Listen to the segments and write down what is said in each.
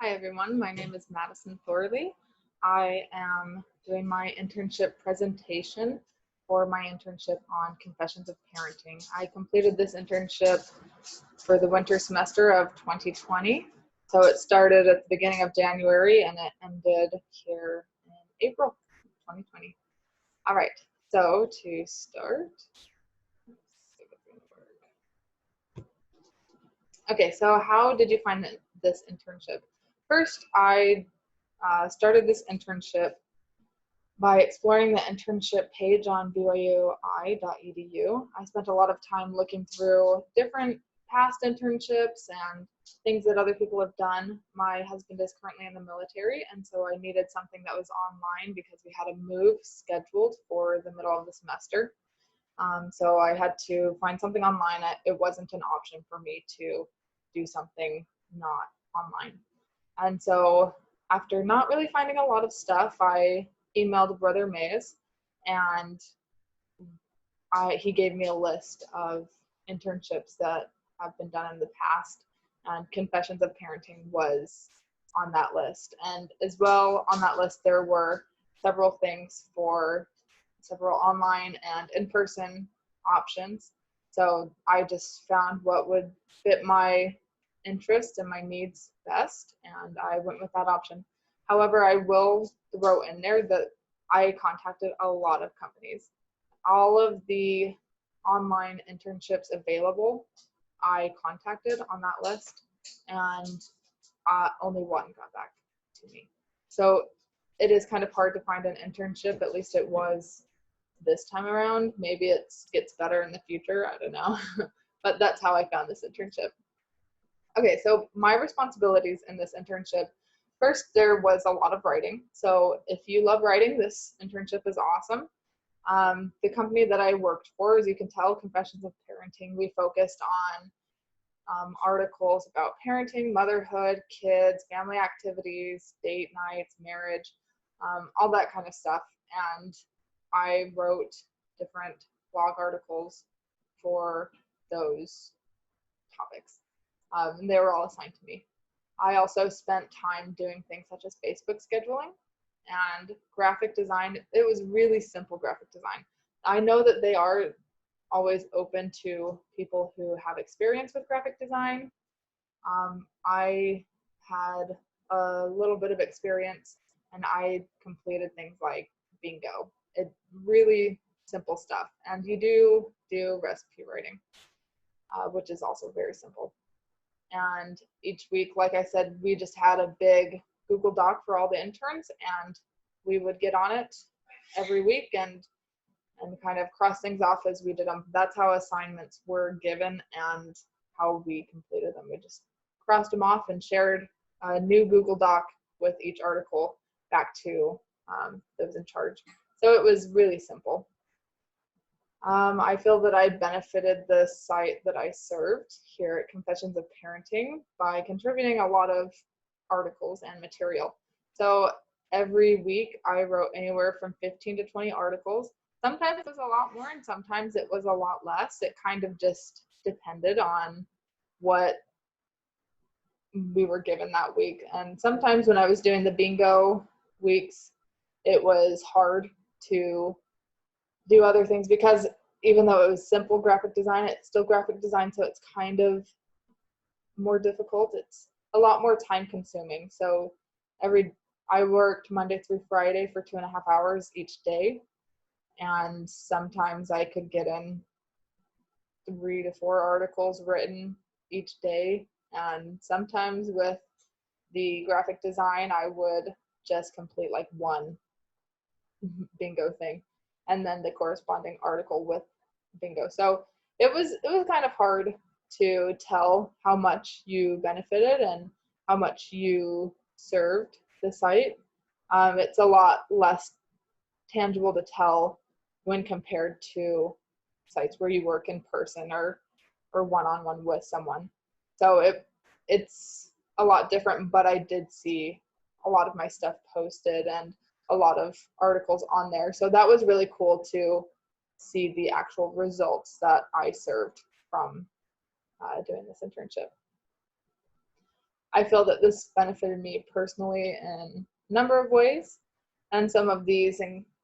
Hi everyone, my name is Madison Thorley. I am doing my internship presentation for my internship on Confessions of Parenting. I completed this internship for the winter semester of 2020. So it started at the beginning of January and it ended here in April 2020. All right, so to start, okay, so how did you find this internship? First, I started this internship by exploring the internship page on BYU-I.edu. I spent a lot of time looking through different past internships and things that other people have done. My husband is currently in the military, and so I needed something that was online because we had a move scheduled for the middle of the semester. So I had to find something online. It wasn't an option for me to do something not online. And so after not really finding a lot of stuff, I emailed Brother Mays, and he gave me a list of internships that have been done in the past, and Confessions of Parenting was on that list. And as well on that list, there were several things for several online and in-person options. So I just found what would fit my interests and my needs best, and I went with that option. However, I will throw in there that I contacted a lot of companies. All of the online internships available, I contacted on that list, and only one got back to me. So it is kind of hard to find an internship, at least it was this time around. Maybe it gets better in the future, I don't know. But that's how I found this internship. Okay, so my responsibilities in this internship, first, there was a lot of writing. So if you love writing, this internship is awesome. The company that I worked for, as you can tell, Confessions of Parenting, we focused on articles about parenting, motherhood, kids, family activities, date nights, marriage, all that kind of stuff. And I wrote different blog articles for those topics. And they were all assigned to me. I also spent time doing things such as Facebook scheduling and graphic design. It was really simple graphic design. I know that they are always open to people who have experience with graphic design. I had a little bit of experience, and I completed things like bingo. It really simple stuff. And you do recipe writing, which is also very simple. And each week, like I said, we just had a big Google Doc for all the interns, and we would get on it every week and kind of cross things off as we did them. That's how assignments were given and how we completed them. We just crossed them off and shared a new Google Doc with each article back to those in charge. So it was really simple. I feel that I benefited the site that I served here at Confessions of Parenting by contributing a lot of articles and material. So every week I wrote anywhere from 15 to 20 articles. Sometimes it was a lot more and sometimes it was a lot less. It kind of just depended on what we were given that week. And sometimes when I was doing the bingo weeks, it was hard to do other things because even though it was simple graphic design, it's still graphic design, so it's kind of more difficult. It's a lot more time consuming. So I worked Monday through Friday for 2.5 hours each day, and sometimes I could get in 3 to 4 articles written each day, and sometimes with the graphic design I would just complete like one bingo thing and then the corresponding article with bingo. So it was kind of hard to tell how much you benefited and how much you served the site. It's a lot less tangible to tell when compared to sites where you work in person or one-on-one with someone. So it's a lot different, but I did see a lot of my stuff posted and a lot of articles on there. So that was really cool to see the actual results that I served from doing this internship. I feel that this benefited me personally in a number of ways, and some of these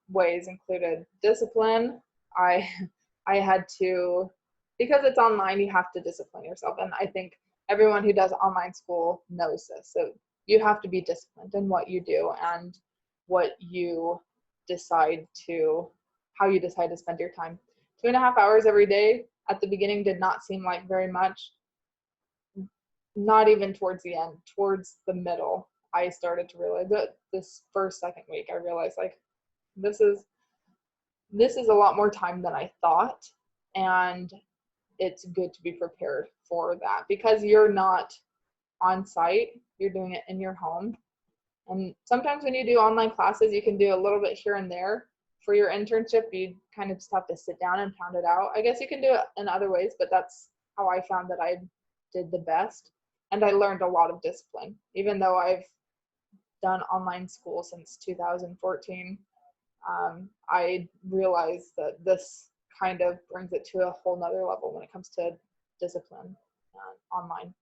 ways included discipline. I I had to, because it's online, you have to discipline yourself, and I think everyone who does online school knows this. So you have to be disciplined in what you do and what you decide to, how you decide to spend your time. 2.5 hours every day at the beginning did not seem like very much. Not even towards the end, towards the middle, I started to realize that this second week, I realized like this is a lot more time than I thought, and it's good to be prepared for that because you're not on site, you're doing it in your home. And sometimes when you do online classes, you can do a little bit here and there. For your internship, you kind of just have to sit down and pound it out. I guess you can do it in other ways, but that's how I found that I did the best. And I learned a lot of discipline. Even though I've done online school since 2014, I realized that this kind of brings it to a whole nother level when it comes to discipline online.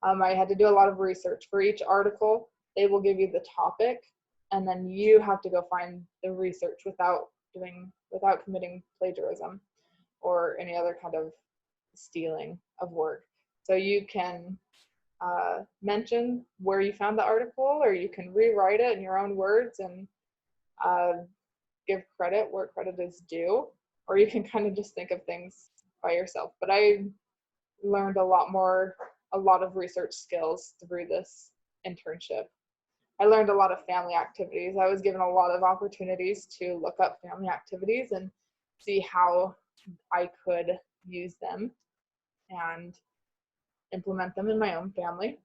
I had to do a lot of research. For each article, they will give you the topic, and then you have to go find the research without committing plagiarism or any other kind of stealing of work. So you can mention where you found the article, or you can rewrite it in your own words and give credit where credit is due, or you can kind of just think of things by yourself. But I learned a lot of research skills through this internship. I learned a lot of family activities. I was given a lot of opportunities to look up family activities and see how I could use them and implement them in my own family.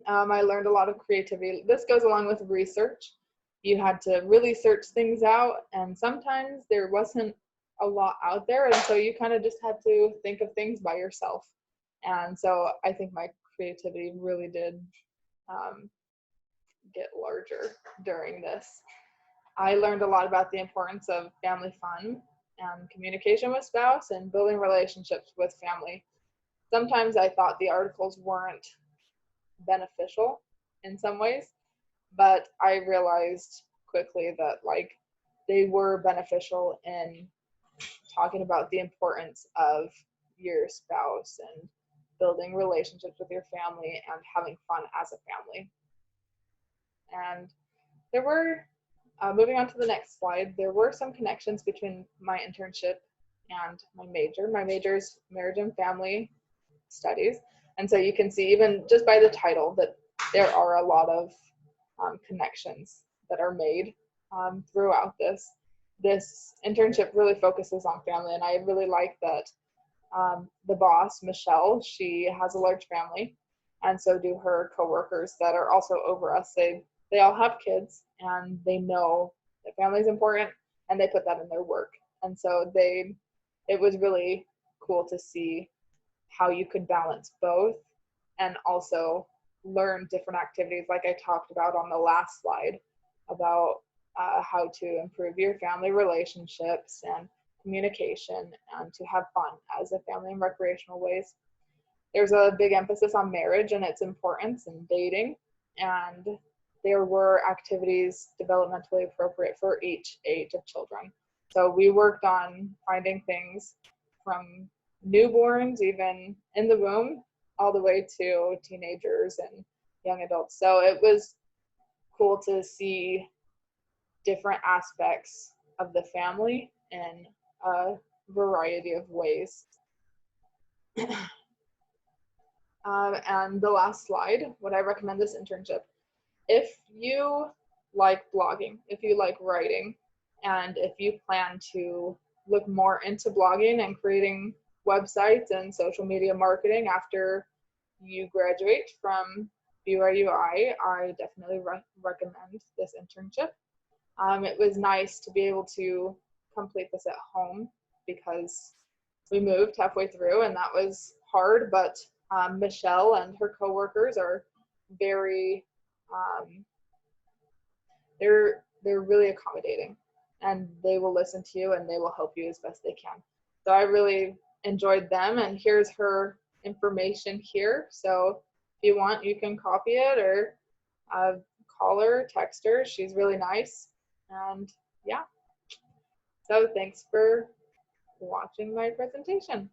I learned a lot of creativity. This goes along with research. You had to really search things out, and sometimes there wasn't a lot out there, and so you kind of just had to think of things by yourself. And so I think my creativity really did get larger during this. I learned a lot about the importance of family fun and communication with spouse and building relationships with family. Sometimes I thought the articles weren't beneficial in some ways, but I realized quickly that like they were beneficial in talking about the importance of your spouse and building relationships with your family and having fun as a family. And there were, moving on to the next slide, there were some connections between my internship and my major. My major is marriage and family studies. And so you can see even just by the title that there are a lot of connections that are made throughout this. This internship really focuses on family, and I really like that the boss, Michelle, she has a large family, and so do her coworkers that are also over us. They all have kids, and they know that family is important, and they put that in their work. And so it was really cool to see how you could balance both and also learn different activities like I talked about on the last slide about how to improve your family relationships and communication and to have fun as a family in recreational ways. There's a big emphasis on marriage and its importance and dating, and there were activities developmentally appropriate for each age of children. So we worked on finding things from newborns, even in the womb, all the way to teenagers and young adults. So it was cool to see different aspects of the family in a variety of ways. And the last slide, would I recommend this internship? If you like blogging, if you like writing, and if you plan to look more into blogging and creating websites and social media marketing after you graduate from BYU-I, I definitely recommend this internship. It was nice to be able to complete this at home because we moved halfway through and that was hard, but Michelle and her coworkers are very, they're really accommodating, and they will listen to you and they will help you as best they can. So I really enjoyed them, and here's her information here. So you want, you can copy it or call her, text her. She's really nice. And yeah, so thanks for watching my presentation.